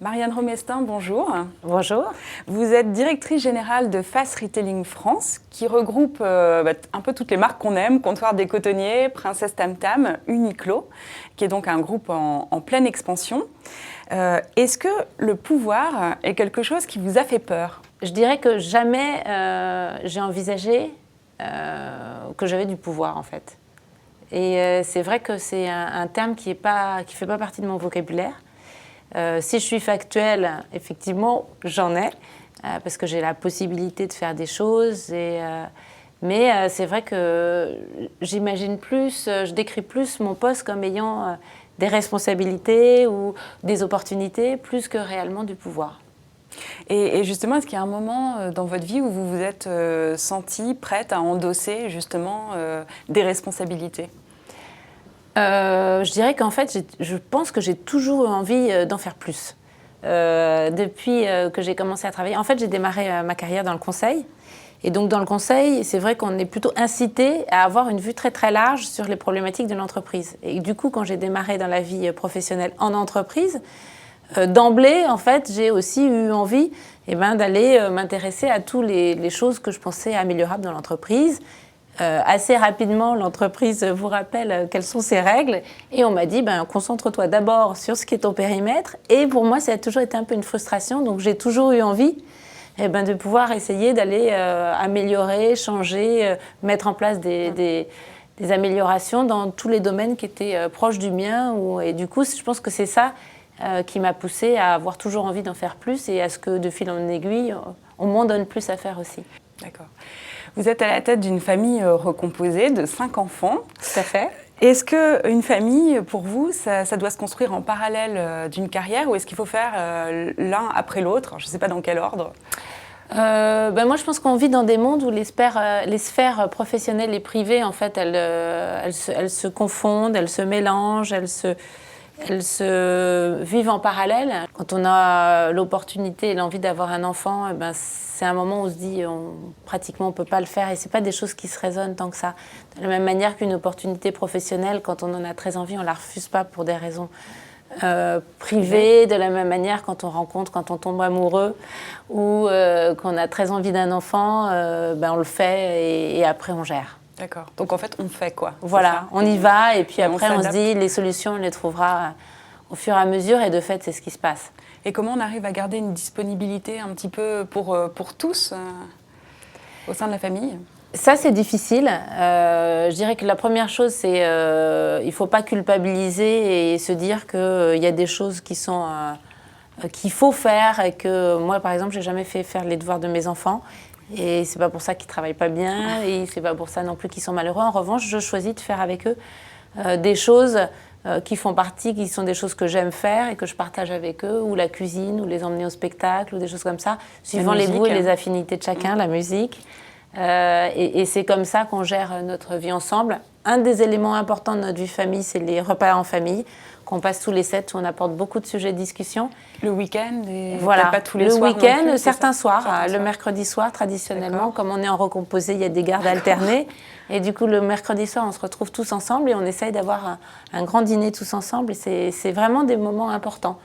Marianne Romestin, bonjour. Bonjour. Vous êtes directrice générale de Fast Retailing France, qui regroupe un peu toutes les marques qu'on aime, Comptoir des Cotonniers, Princesse Tam Tam, Uniqlo, qui est donc un groupe en pleine expansion. Est-ce que le pouvoir est quelque chose qui vous a fait peur ? Je dirais que jamais j'ai envisagé que j'avais du pouvoir en fait. Et c'est vrai que c'est un terme qui fait pas partie de mon vocabulaire. Si je suis factuelle, effectivement, j'en ai, parce que j'ai la possibilité de faire des choses. Mais c'est vrai que j'imagine plus, je décris plus mon poste comme ayant des responsabilités ou des opportunités, plus que réellement du pouvoir. Et justement, est-ce qu'il y a un moment dans votre vie où vous vous êtes sentie prête à endosser justement des responsabilités ? Je dirais qu'en fait, je pense que j'ai toujours eu envie d'en faire plus. Depuis que j'ai commencé à travailler, en fait, j'ai démarré ma carrière dans le conseil. Et donc, dans le conseil, c'est vrai qu'on est plutôt incité à avoir une vue très, très large sur les problématiques de l'entreprise. Et du coup, quand j'ai démarré dans la vie professionnelle en entreprise, d'emblée, en fait, j'ai aussi eu envie d'aller m'intéresser à toutes les choses que je pensais améliorables dans l'entreprise. Assez rapidement, l'entreprise vous rappelle quelles sont ses règles et on m'a dit concentre-toi d'abord sur ce qui est ton périmètre. Et pour moi, ça a toujours été un peu une frustration, donc j'ai toujours eu envie de pouvoir essayer d'aller améliorer, changer, mettre en place des améliorations dans tous les domaines qui étaient proches du mien. Et du coup, je pense que c'est ça qui m'a poussée à avoir toujours envie d'en faire plus et à ce que de fil en aiguille, on m'en donne plus à faire aussi. D'accord. Vous êtes à la tête d'une famille recomposée de 5 enfants. Tout à fait. Est-ce qu'une famille, pour vous, ça doit se construire en parallèle d'une carrière ou est-ce qu'il faut faire l'un après l'autre ? Je ne sais pas dans quel ordre. Moi, je pense qu'on vit dans des mondes où les sphères professionnelles et privées, en fait, elles se confondent, elles se mélangent, elles se vivent en parallèle. Quand on a l'opportunité et l'envie d'avoir un enfant, c'est un moment où on se dit pratiquement on ne peut pas le faire et ce n'est pas des choses qui se raisonnent tant que ça. De la même manière qu'une opportunité professionnelle, quand on en a très envie, on ne la refuse pas pour des raisons privées. De la même manière quand on rencontre, quand on tombe amoureux ou qu'on a très envie d'un enfant, on le fait et après on gère. D'accord. Donc en fait, on fait quoi ? Voilà, on y va et puis après on se dit les solutions, on les trouvera au fur et à mesure et de fait, c'est ce qui se passe. Et comment on arrive à garder une disponibilité un petit peu pour tous au sein de la famille ? Ça, c'est difficile. Je dirais que la première chose, c'est il ne faut pas culpabiliser et se dire qu'il y a des choses qu'il faut faire et que moi, par exemple, je n'ai jamais fait faire les devoirs de mes enfants. Et c'est pas pour ça qu'ils travaillent pas bien et c'est pas pour ça non plus qu'ils sont malheureux. En revanche, je choisis de faire avec eux des choses qui font partie, qui sont des choses que j'aime faire et que je partage avec eux, ou la cuisine, ou les emmener au spectacle, ou des choses comme ça, suivant les goûts et les affinités de chacun, la musique. Et c'est comme ça qu'on gère notre vie ensemble. Un des éléments importants de notre vie famille, c'est les repas en famille, qu'on passe tous les 7, où on apporte beaucoup de sujets de discussion. Le week-end et voilà. pas tous les soirs. Le week-end, certains soirs. Le mercredi soir, traditionnellement, comme on est en recomposé, il y a des gardes alternés. Et du coup, le mercredi soir, on se retrouve tous ensemble et on essaye d'avoir un grand dîner tous ensemble. Et c'est vraiment des moments importants